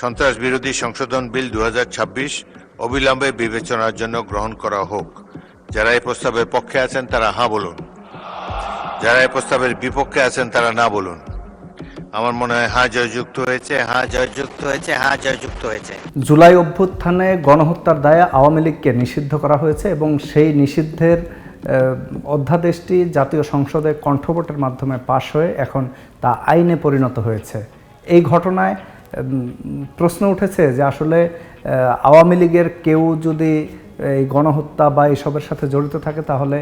সন্ত্রাস বিরোধী সংশোধন বিল 2026 অবিলম্বে বিবেচনার জন্য গ্রহণ করা হোক। যারা এই প্রস্তাবের পক্ষে আছেন তারা হ্যাঁ বলুন, যারা এই প্রস্তাবের বিপক্ষে আছেন তারা না বলুন। আমার মনে হয় হ্যাঁ জয়যুক্ত হয়েছে, হ্যাঁ জয়যুক্ত হয়েছে, হ্যাঁ জয়যুক্ত হয়েছে। জুলাই অভ্যুত্থানে গণহত্যার দায়ে আওয়ামী লীগকে নিষিদ্ধ করা হয়েছে এবং সেই নিষিদ্ধের অধ্যাদেশটি জাতীয় সংসদে কণ্ঠভোটের মাধ্যমে পাশ হয়ে এখন তা আইনে পরিণত হয়েছে। এই ঘটনায় প্রশ্ন উঠেছে যে আসলে আওয়ামী লীগের কেউ যদি এই গণহত্যা বা এসবের সাথে জড়িত থাকে তাহলে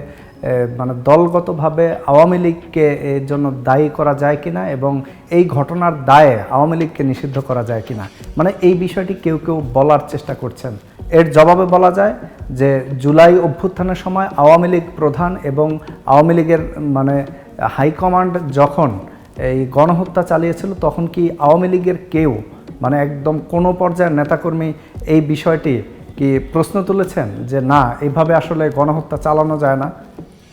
মানে দলগতভাবে আওয়ামী লীগকে এর জন্য দায়ী করা যায় কিনা এবং এই ঘটনার দায়ে আওয়ামী লীগকে নিষিদ্ধ করা যায় কিনা, মানে এই বিষয়টি কেউ কেউ বলার চেষ্টা করছেন। এর জবাবে বলা যায় যে জুলাই অভ্যুত্থানের সময় আওয়ামী লীগ প্রধান এবং আওয়ামী লীগের মানে হাইকমান্ড যখন এই গণহত্যা চালিয়েছিল তখন কি আওয়ামী লীগের কেউ মানে একদম কোনো পর্যায়ের নেতাকর্মী এই বিষয়টি কি প্রশ্ন তুলেছেন যে না এইভাবে আসলে গণহত্যা চালানো যায় না?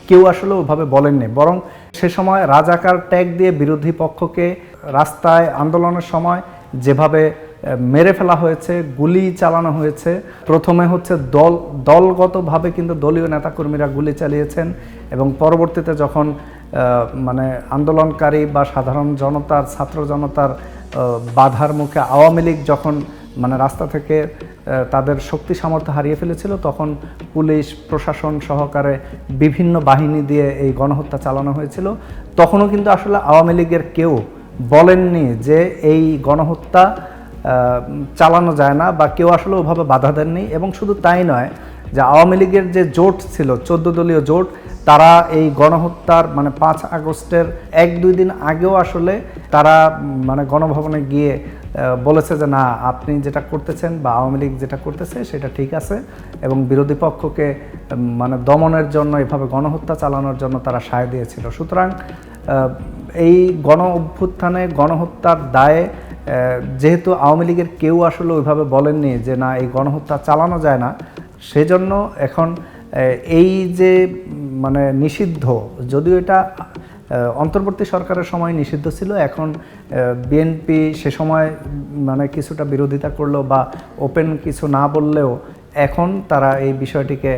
কেউ আসলে ওভাবে বলেননি, বরং সে সময় রাজাকার ট্যাগ দিয়ে বিরোধী পক্ষকে রাস্তায় আন্দোলনের সময় যেভাবে মেরে ফেলা হয়েছে, গুলি চালানো হয়েছে, প্রথমে হচ্ছে দলগতভাবে কিন্তু দলীয় নেতাকর্মীরা গুলি চালিয়েছেন এবং পরবর্তীতে যখন মানে আন্দোলনকারী বা সাধারণ জনতার ছাত্র জনতার বাধার মুখে আওয়ামী লীগ যখন মানে রাস্তা থেকে তাদের শক্তি সামর্থ্য হারিয়ে ফেলেছিল তখন পুলিশ প্রশাসন সহকারে বিভিন্ন বাহিনী দিয়ে এই গণহত্যা চালানো হয়েছিল। তখনও কিন্তু আসলে আওয়ামী লীগের কেউ বলেননি যে এই গণহত্যা চালানো যায় না বা কেউ আসলে ওভাবে বাধা দেননি। এবং শুধু তাই নয়, যে আওয়ামী লীগের যে জোট ছিল 14 দলীয় জোট, তারা এই গণহত্যার মানে 5 আগস্টের 1-2 দিন আগেও আসলে তারা মানে গণভবনে গিয়ে বলেছে যে না আপনি যেটা করতেছেন বা আওয়ামী লীগ যেটা করতেছে সেটা ঠিক আছে এবং বিরোধী পক্ষকে মানে দমনের জন্য এভাবে গণহত্যা চালানোর জন্য তারা সায় দিয়েছিল। সুতরাং এই গণ অভ্যুত্থানে গণহত্যার দায়ে যেহেতু আওয়ামী লীগের কেউ আসলে ওইভাবে বলেননি যে না এই গণহত্যা চালানো যায় না, সেজন্য এখন এই যে মানে নিষিদ্ধ, যদিও এটা অন্তর্বর্তী সরকারের সময় নিষিদ্ধ ছিল, এখন বিএনপি সে সময় মানে কিছুটা বিরোধিতা করলেও বা ওপেন কিছু না বললেও এখন তারা এই বিষয়টিকে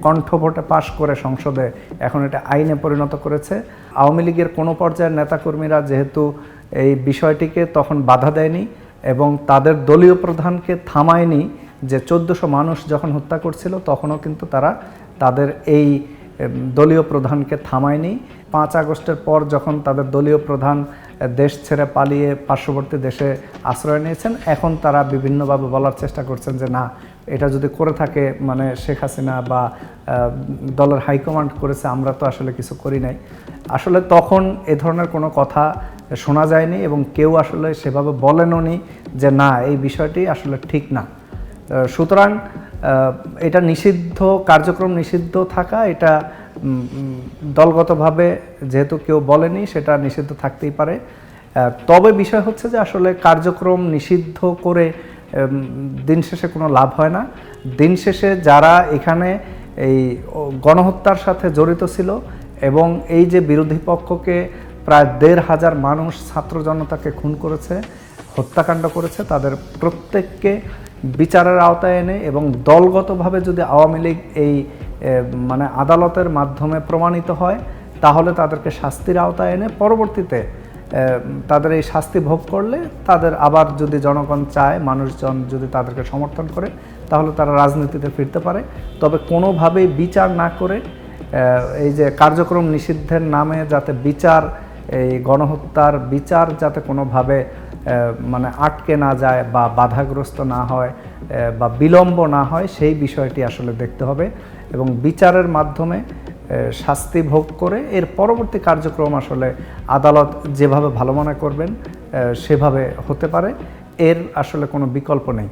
কণ্ঠভোটে পাশ করে সংসদে এখন এটা আইনে পরিণত করেছে। আওয়ামী লীগের কোনো পর্যায়ের নেতাকর্মীরা যেহেতু এই বিষয়টিকে তখন বাধা দেয়নি এবং তাদের দলীয় প্রধানকে থামায়নি, যে 1400 মানুষ যখন হত্যা করছিল তখনও কিন্তু তারা তাদের এই দলীয় প্রধানকে থামায়নি। 5 আগস্টের পর যখন তাদের দলীয় প্রধান দেশ ছেড়ে পালিয়ে পার্শ্ববর্তী দেশে আশ্রয় নিয়েছেন, এখন তারা বিভিন্নভাবে বলার চেষ্টা করছেন যে না এটা যদি করে থাকে মানে শেখ হাসিনা বা দলের হাইকমান্ড করেছে, আমরা তো আসলে কিছু করি নাই। আসলে তখন এ ধরনের কোনো কথা শোনা যায়নি এবং কেউ আসলে সেভাবে বলেনও নি যে না এই বিষয়টি আসলে ঠিক না। সুতরাং এটা নিষিদ্ধ কার্যক্রম নিষিদ্ধ থাকা, এটা দলগতভাবে যেহেতু কেউ বলেনি সেটা নিষিদ্ধ থাকতেই পারে। তবে বিষয় হচ্ছে যে আসলে কার্যক্রম নিষিদ্ধ করে দিন শেষে কোনো লাভ হয় না। দিন শেষে যারা এখানে এই গণহত্যার সাথে জড়িত ছিল এবং এই যে বিরোধী পক্ষকে প্রায় 1500 মানুষ ছাত্র জনতাকে খুন করেছে, হত্যাকাণ্ড করেছে, তাদের প্রত্যেককে বিচারের আওতায় এনে এবং দলগতভাবে যদি আওয়ামী লীগ এই মানে আদালতের মাধ্যমে প্রমাণিত হয় তাহলে তাদেরকে শাস্তির আওতায় এনে পরবর্তীতে তাদের এই শাস্তি ভোগ করলে তাদের আবার যদি জনগণ চায়, মানুষজন যদি তাদেরকে সমর্থন করে তাহলে তারা রাজনীতিতে ফিরতে পারে। তবে কোনোভাবেই বিচার না করে এই যে কার্যক্রম নিষিদ্ধের নামে যাতে বিচার, এই গণহত্যার বিচার যাতে কোনোভাবে মানে আটকে না যায় বা বাধাগ্রস্ত না হয় বা বিলম্ব না হয় সেই বিষয়টি আসলে দেখতে হবে এবং বিচারের মাধ্যমে শাস্তি ভোগ করে এর পরবর্তী কার্যক্রম আসলে আদালত যেভাবে ভালো মনে করবেন সেভাবে হতে পারে, এর আসলে কোনো বিকল্প নেই।